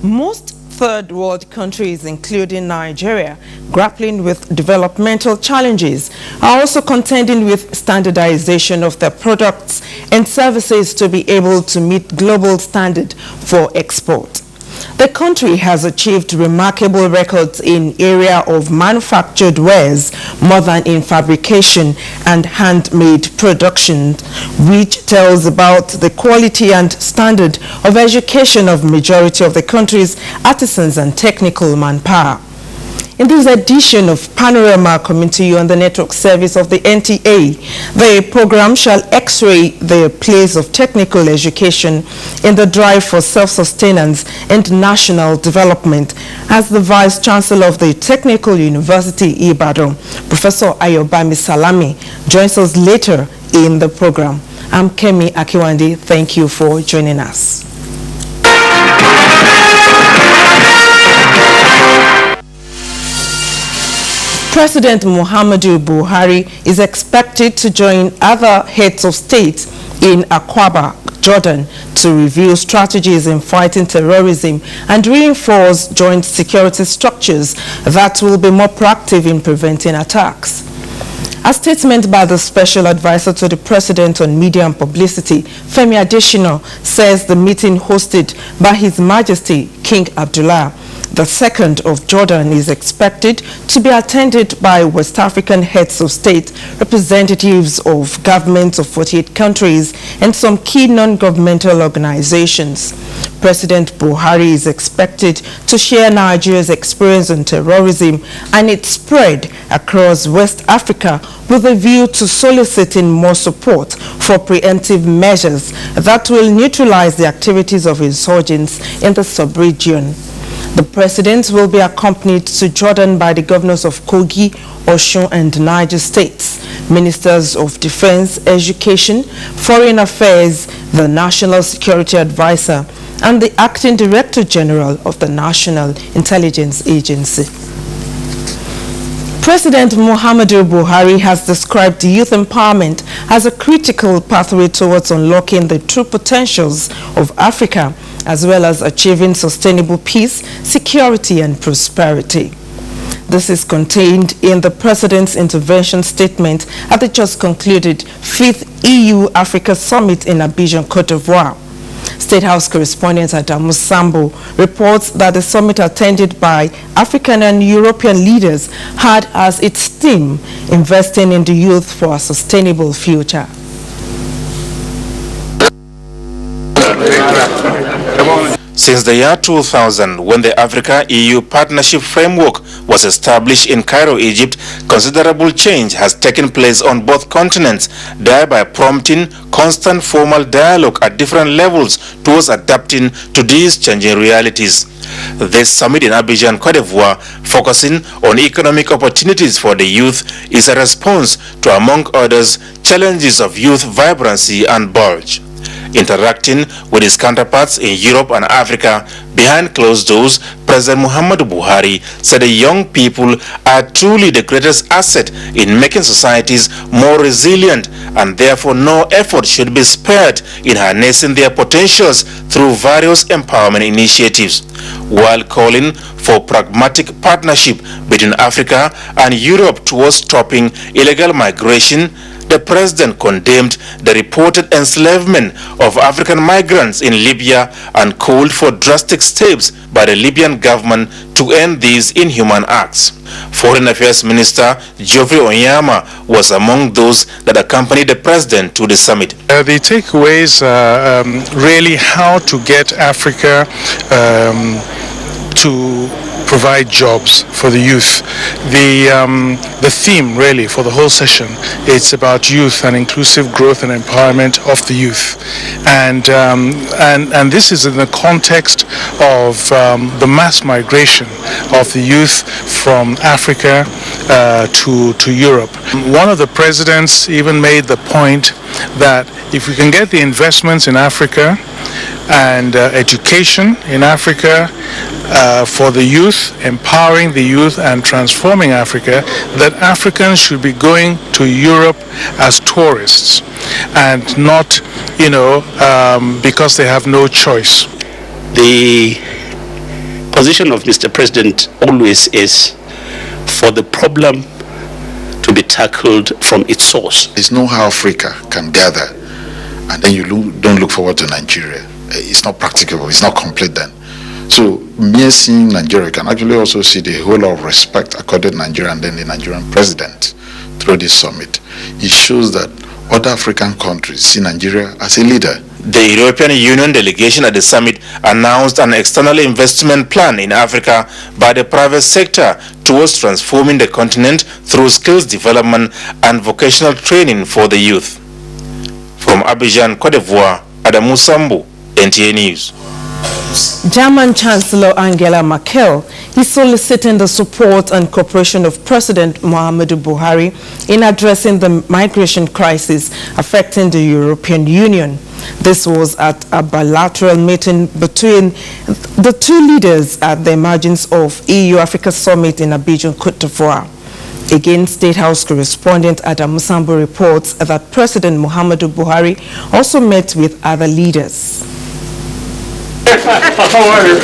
Most third world countries, including Nigeria, grappling with developmental challenges, are also contending with standardization of their products and services to be able to meet global standard for export. The country has achieved remarkable records in area of manufactured wares more than in fabrication and handmade production, which tells about the quality and standard of education of majority of the country's artisans and technical manpower. In this edition of Panorama coming to you on the network service of the NTA, the program shall x-ray the place of technical education in the drive for self-sustenance and national development, as the Vice Chancellor of the Technical University, Ibadan, Professor Ayobami Salami, joins us later in the program. I'm Kemi Akiwande. Thank you for joining us. President Muhammadu Buhari is expected to join other heads of state in Aqaba, Jordan, to review strategies in fighting terrorism and reinforce joint security structures that will be more proactive in preventing attacks. A statement by the Special Advisor to the President on Media and Publicity, Femi Adesina, says the meeting hosted by His Majesty King Abdullah II of Jordan is expected to be attended by West African heads of state, representatives of governments of 48 countries, and some key non-governmental organizations. President Buhari is expected to share Nigeria's experience on terrorism and its spread across West Africa with a view to soliciting more support for preemptive measures that will neutralize the activities of insurgents in the sub-region. The president will be accompanied to Jordan by the governors of Kogi, Osun and Niger states, ministers of defense, education, foreign affairs, the national security advisor, and the acting director general of the National Intelligence Agency. President Muhammadu Buhari has described youth empowerment as a critical pathway towards unlocking the true potentials of Africa, as well as achieving sustainable peace, security and prosperity. This is contained in the President's intervention statement at the just concluded 5th EU-Africa Summit in Abidjan, Cote d'Ivoire. State House correspondent Adamu Sambo reports that the summit attended by African and European leaders had as its theme investing in the youth for a sustainable future. Since the year 2000, when the Africa-EU Partnership Framework was established in Cairo, Egypt, considerable change has taken place on both continents, thereby prompting constant formal dialogue at different levels towards adapting to these changing realities. This summit in Abidjan, Cote d'Ivoire, focusing on economic opportunities for the youth, is a response to, among others, challenges of youth vibrancy and bulge. Interacting with his counterparts in Europe and Africa, behind closed doors, President Muhammadu Buhari said the young people are truly the greatest asset in making societies more resilient, and therefore no effort should be spared in harnessing their potentials through various empowerment initiatives. While calling for pragmatic partnership between Africa and Europe towards stopping illegal migration, the president condemned the reported enslavement of African migrants in Libya and called for drastic steps by the Libyan government to end these inhuman acts. Foreign Affairs Minister Geoffrey Onyama was among those that accompanied the president to the summit. The takeaways are really how to get Africa to provide jobs for the youth. The theme really for the whole session, it's about youth and inclusive growth and empowerment of the youth, and this is in the context of the mass migration of the youth from Africa to Europe. One of the presidents even made the point that if we can get the investments in Africa and education in Africa for the youth, empowering the youth and transforming Africa, that Africans should be going to Europe as tourists and not, because they have no choice. The position of Mr. President always is for the problem to be tackled from its source. There's no how Africa can gather and then you don't look forward to Nigeria. It's not practicable, it's not complete then. So mere seeing Nigeria, you can actually also see the whole lot of respect accorded to Nigeria and then the Nigerian president through this summit. It shows that other African countries see Nigeria as a leader. The European Union delegation at the summit announced an external investment plan in Africa by the private sector towards transforming the continent through skills development and vocational training for the youth. From Abidjan, Cote d'Ivoire, Adamu Sambu, NTA News. German Chancellor Angela Merkel is soliciting the support and cooperation of President Muhammadu Buhari in addressing the migration crisis affecting the European Union. This was at a bilateral meeting between the two leaders at the emergence of EU-Africa Summit in Abidjan, Cote d'Ivoire. Again, State House correspondent Adam Musambo reports that President Muhammadu Buhari also met with other leaders. How are you?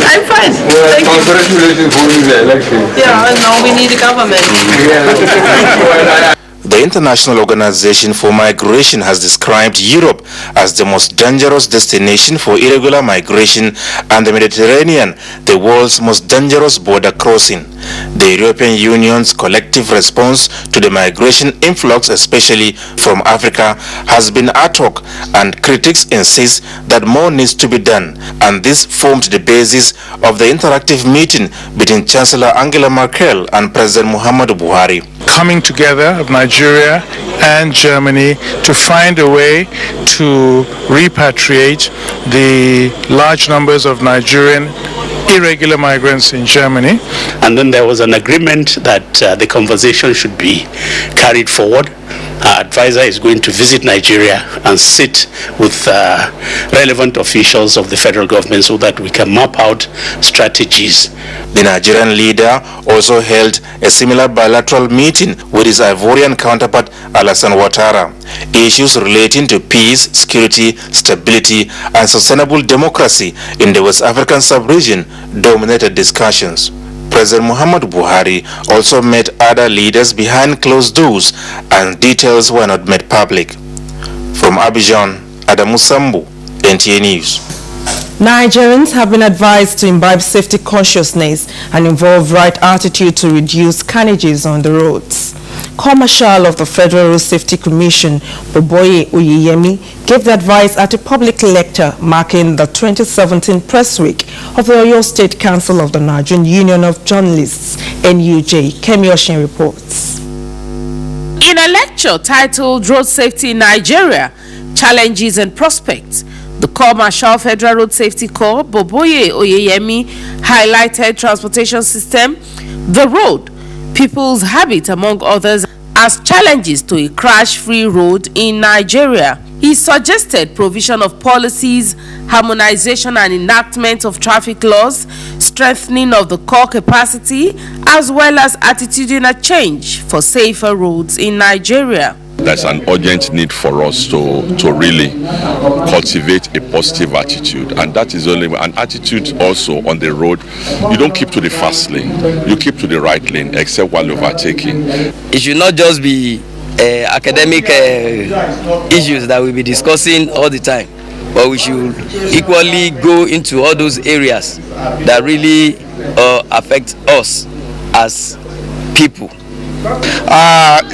I'm fine. Thank congratulations for the election. Yeah, no, we need a government. The International Organization for Migration has described Europe as the most dangerous destination for irregular migration and the Mediterranean the world's most dangerous border crossing. The European Union's collective response to the migration influx, especially from Africa, has been ad hoc, and critics insist that more needs to be done, and this formed the basis of the interactive meeting between Chancellor Angela Merkel and President Muhammadu Buhari. Coming together of Nigeria and Germany to find a way to repatriate the large numbers of Nigerian irregular migrants in Germany. And then there was an agreement that the conversation should be carried forward. Our advisor is going to visit Nigeria and sit with relevant officials of the federal government so that we can map out strategies. The Nigerian leader also held a similar bilateral meeting with his Ivorian counterpart Alassane Ouattara. Issues relating to peace, security, stability, and sustainable democracy in the West African sub-region dominated discussions. President Muhammadu Buhari also met other leaders behind closed doors, and details were not made public. From Abidjan, Adamu Sambu, NTA News. Nigerians have been advised to imbibe safety consciousness and involve right attitude to reduce carnages on the roads. Corps-Marshal of the Federal Road Safety Commission, Boboye Oyeyemi, gave the advice at a public lecture marking the 2017 press week of the Oyo State Council of the Nigerian Union of Journalists, NUJ. Kemi Oshin reports. In a lecture titled Road Safety in Nigeria, Challenges and Prospects, the Corps-Marshal Federal Road Safety Corps, Boboye Oyeyemi, highlighted transportation system, the road, people's habit, among others, as challenges to a crash-free road in Nigeria. He suggested provision of policies, harmonization and enactment of traffic laws, strengthening of the core capacity, as well as attitudinal change for safer roads in Nigeria. There's an urgent need for us to really cultivate a positive attitude, and that is only an attitude also on the road. You don't keep to the fast lane, you keep to the right lane except while overtaking. It should not just be academic issues that we'll be discussing all the time, but we should equally go into all those areas that really affect us as people.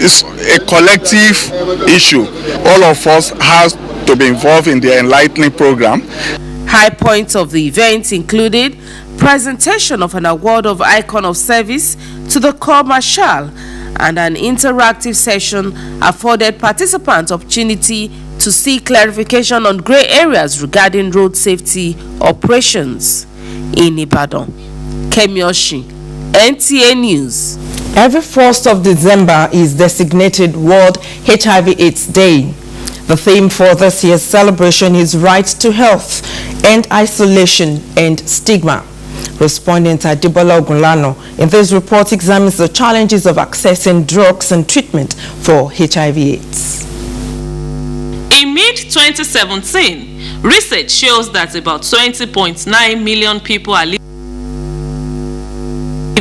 It's a collective issue. All of us has to be involved in the enlightening program. High points of the event included presentation of an award of Icon of Service to the Corps-Marshal, and an interactive session afforded participants opportunity to seek clarification on grey areas regarding road safety operations. In Ibadan, Kemi Oshin, NTA News. Every 1st of December is designated World HIV/AIDS Day. The theme for this year's celebration is Right to Health, End Isolation and Stigma. Respondent Adibola Ogunlano in this report examines the challenges of accessing drugs and treatment for HIV/AIDS. In mid-2017, research shows that about 20.9 million people are living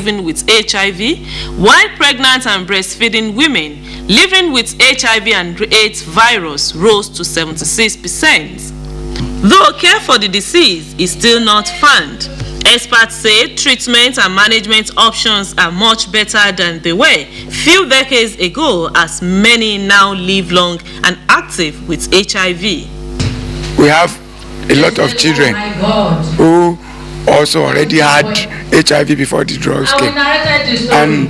living with HIV, while pregnant and breastfeeding women living with HIV and AIDS virus rose to 76%. Though care for the disease is still not found, experts say treatment and management options are much better than they were few decades ago, as many now live long and active with HIV. We have a lot of children who also already had HIV before the drugs came, and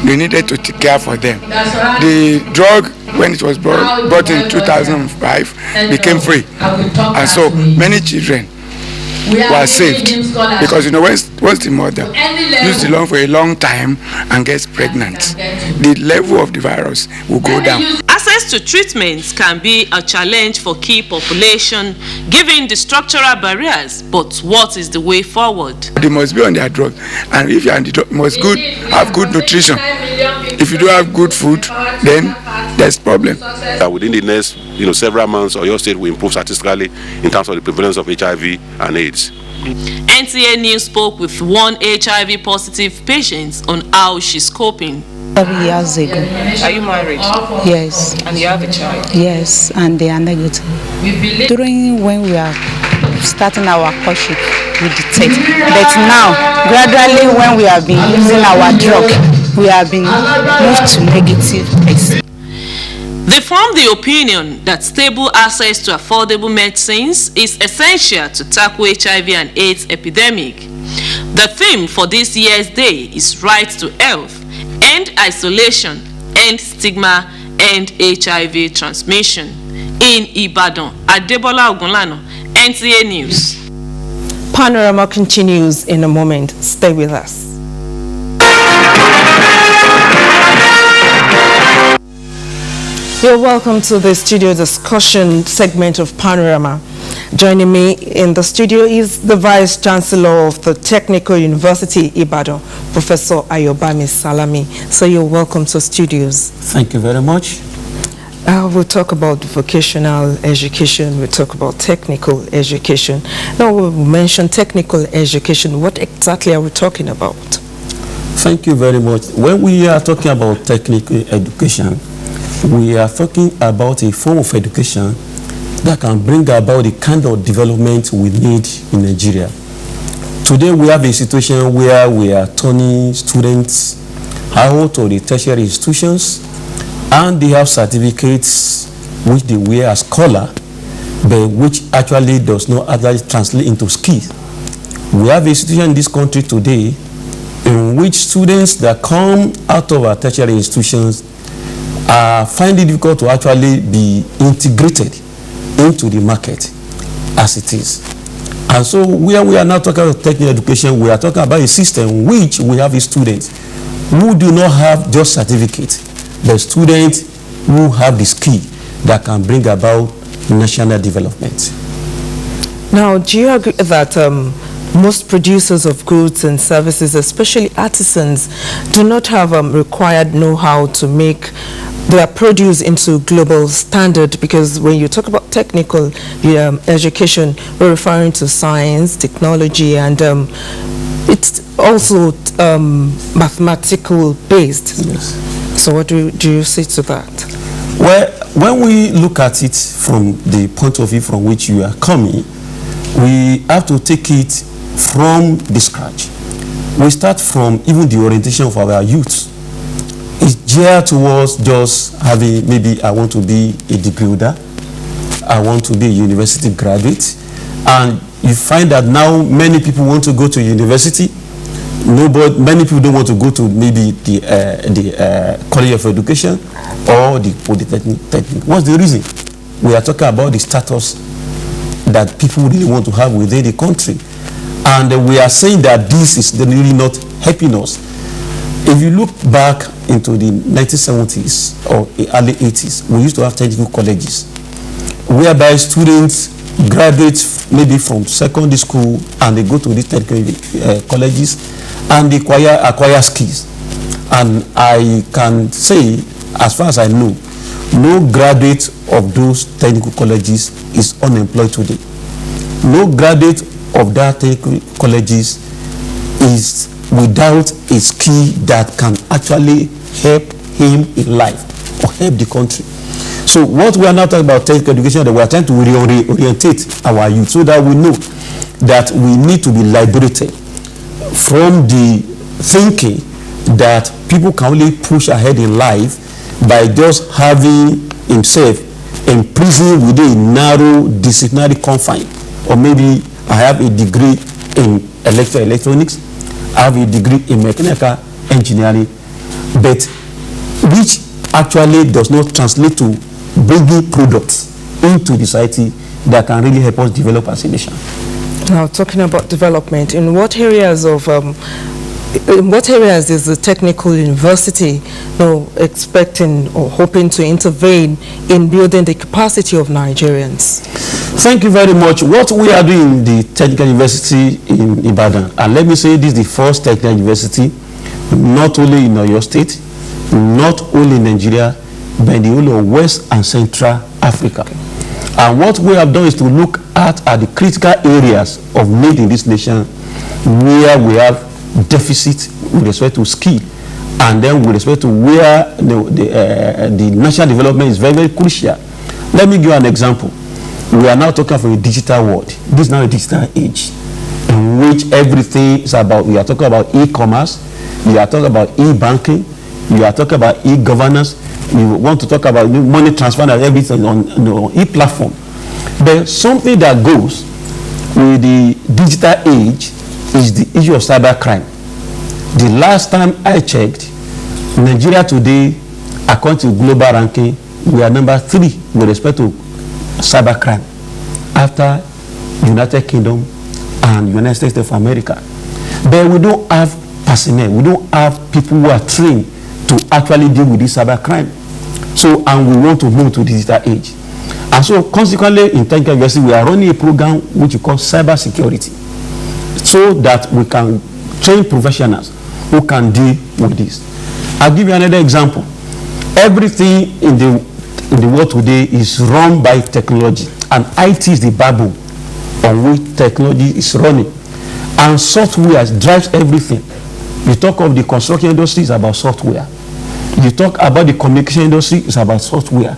we needed to take care for them. The drug, when it was brought in 2005, became free, and so many children were saved, because you know, once the mother uses the lung for a long time and gets pregnant, the level of the virus will go down. Access to treatments can be a challenge for key population given the structural barriers, but what is the way forward? They must be on their drug, and if you are on the drug, you must have good nutrition. If you don't have good food, then there's problem. Within the next several months, Oyo State will improve statistically in terms of the prevalence of HIV and AIDS. NTA News spoke with one HIV positive patient on how she's coping. 7 years ago. Are you married? Yes. And you have a child? Yes, and they are negative. During when we are starting our courtship, we detect. But now, gradually when we have been using our drug, we have been moved to negative. They form the opinion that stable access to affordable medicines is essential to tackle HIV and AIDS epidemic. The theme for this year's day is Right to Health, End Isolation, End Stigma, End HIV Transmission. In Ibadan, Adebola Ogunlano, NTA News. Panorama continues in a moment. Stay with us. You're welcome to the studio discussion segment of Panorama. Joining me in the studio is the Vice Chancellor of the Technical University, Ibadan, Professor Ayobami Salami. So you're welcome to studios. Thank you very much. We'll talk about vocational education, we'll talk about technical education. Now we mentioned technical education. What exactly are we talking about? Thank you very much. When we are talking about technical education, we are talking about a form of education that can bring about the kind of development we need in Nigeria. Today we have a situation where we are turning students out of the tertiary institutions, and they have certificates which they wear as scholar, but which actually does not actually translate into skills. We have a situation in this country today in which students that come out of our tertiary institutions find it difficult to actually be integrated into the market as it is. And so where we are now talking about technical education, we are talking about a system which we have students who do not have just certificates, but students who have the skill that can bring about national development. Now, do you agree that most producers of goods and services, especially artisans, do not have required know-how to make their produce into global standard? Because when you talk about technical education, we're referring to science, technology, and it's also mathematical based. Yes. So what do you say to that? Well, when we look at it from the point of view from which you are coming, we have to take it from the scratch. We start from even the orientation of our youth. It's geared towards just having, maybe I want to be a degree holder, I want to be a university graduate, and you find that now many people want to go to university. Many people don't want to go to maybe the College of Education or the Polytechnic. What's the reason? We are talking about the status that people really want to have within the country. And we are saying that this is really not helping us. If you look back into the 1970s or early 80s, we used to have technical colleges, whereby students graduate maybe from secondary school and they go to these technical colleges and they acquire skills. And I can say, as far as I know, no graduate of those technical colleges is unemployed today. No graduate of that technical colleges is without a skill that can actually help him in life or help the country. So what we are now talking about technical education, that we are trying to reorientate our youth so that we know that we need to be liberated from the thinking that people can only push ahead in life by just having himself imprisoned within a narrow disciplinary confine. Or maybe I have a degree in electronics, I have a degree in mechanical engineering, but which actually does not translate to bringing products into the society that can really help us develop as a nation. Now, talking about development, in what areas is the technical university expecting or hoping to intervene in building the capacity of Nigerians? Thank you very much. What we are doing in the technical university in Ibadan, and let me say this is the first technical university, not only in Oyo State, not only in Nigeria, but in the whole of West and Central Africa. And what we have done is to look at the critical areas of need in this nation where we have deficit with respect to skill, and then with respect to where the national development is very, very crucial. Let me give you an example. We are now talking from a digital world. This is now a digital age in which everything is about, we are talking about e-commerce, we are talking about e-banking, we are talking about e-governance, we want to talk about money transfer and everything on e-platform. But something that goes with the digital age is the issue of cybercrime. The last time I checked, Nigeria today, according to global ranking, we are number 3 with respect to cybercrime after United Kingdom and United States of America. But we don't have personnel, we don't have people who are trained to actually deal with this cybercrime. So, and we want to move to digital age. And so consequently in technical university we are running a program which we call cyber security, so that we can train professionals who can deal with this. I'll give you another example. Everything in the world today is run by technology, and IT is the backbone on which technology is running, and software drives everything. You talk of the construction industry, it's about software. You talk about the communication industry, it's about software.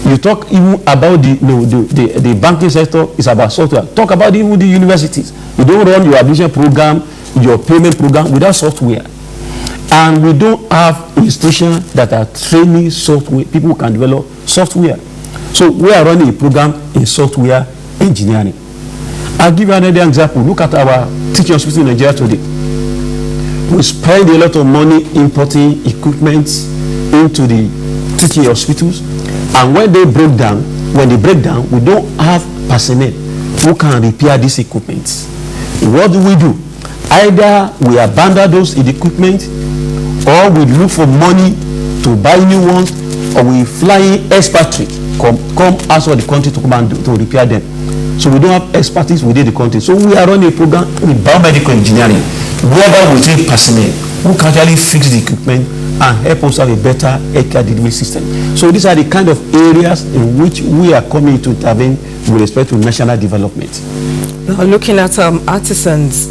You talk even about the banking sector, it's about software. Talk about even the universities. You don't run your admission program, your payment program without software. And we don't have institutions that are training software, people who can develop software. So we are running a program in software engineering. I'll give you another example. Look at our teaching hospitals in Nigeria today. We spend a lot of money importing equipment into the teaching hospitals, and when they break down, we don't have personnel who can repair this equipment. What do? Either we abandon those equipment, or we look for money to buy new ones, or we fly in expatriates come outside the country to come and to repair them. So we don't have expertise within the country. So we are running a program with biomedical engineering, whereby we train personnel who can actually fix the equipment and help us have a better healthcare delivery system. So these are the kind of areas in which we are coming to intervene with respect to national development. Now, looking at artisans,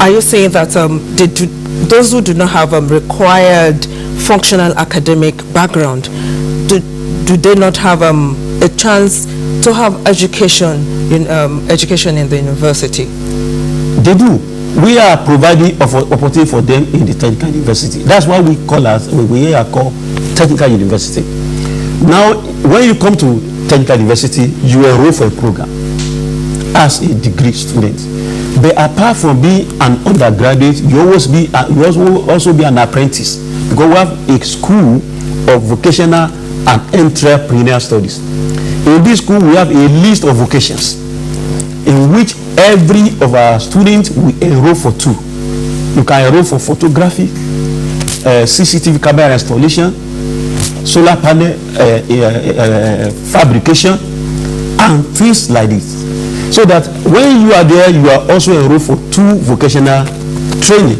are you saying that those who do not have required functional academic background, do they not have a chance to have education in the university? They do. We are providing opportunity for them in the technical university. That's why we call technical university. Now, when you come to technical university, you enroll for a program as a degree student. But apart from being an undergraduate, you also be an apprentice, because we have a school of vocational and entrepreneurial studies. In this school, we have a list of vocations in which every of our students will enroll for 2. You can enroll for photography, CCTV camera installation, solar panel fabrication, and things like this. So that when you are there, you are also enrolled for 2 vocational training.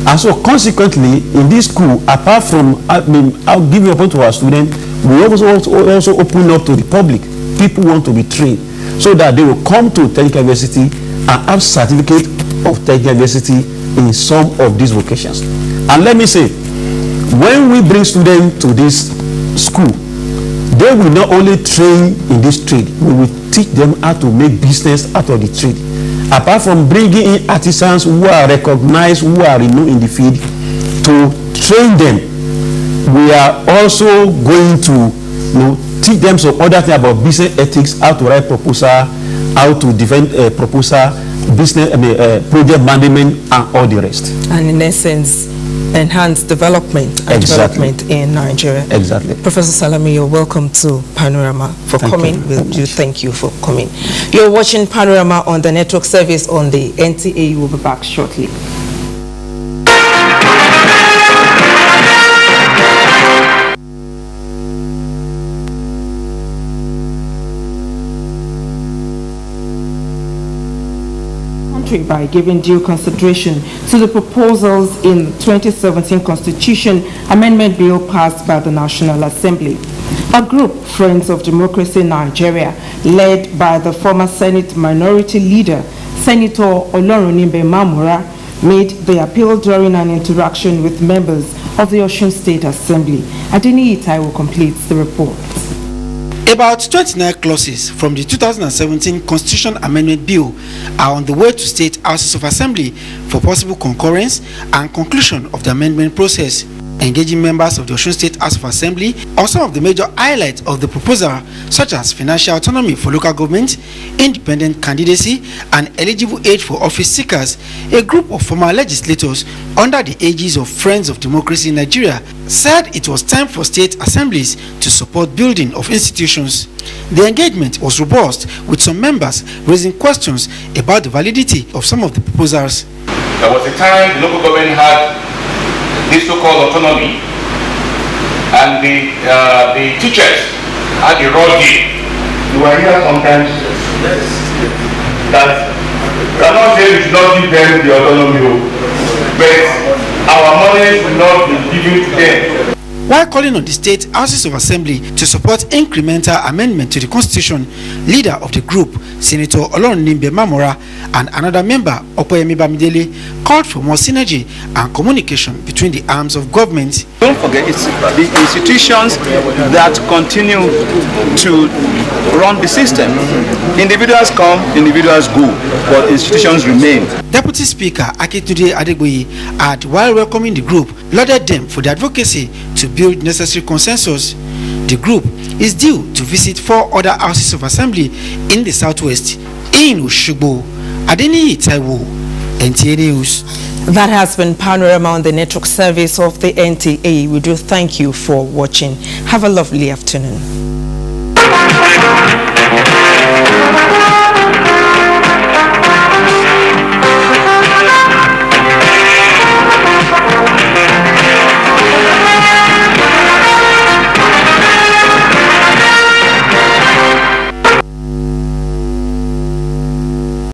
And so consequently, in this school, apart from I'll give you to our students, we also open up to the public. People want to be trained, so that they will come to technical university and have certificate of technical university in some of these vocations. And let me say, when we bring students to this school, they will not only train in this trade, we will teach them how to make business out of the trade. Apart from bringing in artisans who are recognized, who are renowned in the field, to train them, we are also going to teach them some other things about business ethics, how to write proposal, how to defend a proposal, business, project management, and all the rest. And in essence, enhance development and development in Nigeria. Exactly. Professor Salami, you're welcome to Panorama for coming. We do thank you for coming. You're watching Panorama on the network service on the NTA. We'll be back shortly. By giving due consideration to the proposals in the 2017 Constitution Amendment Bill passed by the National Assembly. A group, Friends of Democracy Nigeria, led by the former Senate Minority Leader, Senator Olorunimbe Mamora, made the appeal during an interaction with members of the Osun State Assembly. Adini Itai will complete the report. About 29 clauses from the 2017 Constitution Amendment Bill are on the way to State Houses of Assembly for possible concurrence and conclusion of the amendment process. Engaging members of the Osun State House of Assembly on some of the major highlights of the proposal, such as financial autonomy for local government, independent candidacy, and eligible age for office seekers, a group of former legislators under the aegis of Friends of Democracy in Nigeria said it was time for state assemblies to support building of institutions. The engagement was robust, with some members raising questions about the validity of some of the proposals. There was a time the local government had this so-called autonomy, and the teachers had a raw deal. You were here sometimes that we are not saying we should not give them the autonomy, but our money will not be given to them. While calling on the State Houses of Assembly to support incremental amendment to the Constitution, leader of the group, Senator Olorunimbe Mamora, and another member, Opoyemi Bamidele, called for more synergy and communication between the arms of government. Don't forget, it's the institutions that continue to run the system. Individuals come, individuals go, but institutions remain. Deputy Speaker Akintunde Adegboye had, while welcoming the group, lauded them for their advocacy to build necessary consensus. The group is due to visit 4 other houses of assembly in the southwest, in Oshogbo. Adeni Taiwo, NTA News. That has been Panorama on the network service of the NTA. We do thank you for watching. Have a lovely afternoon.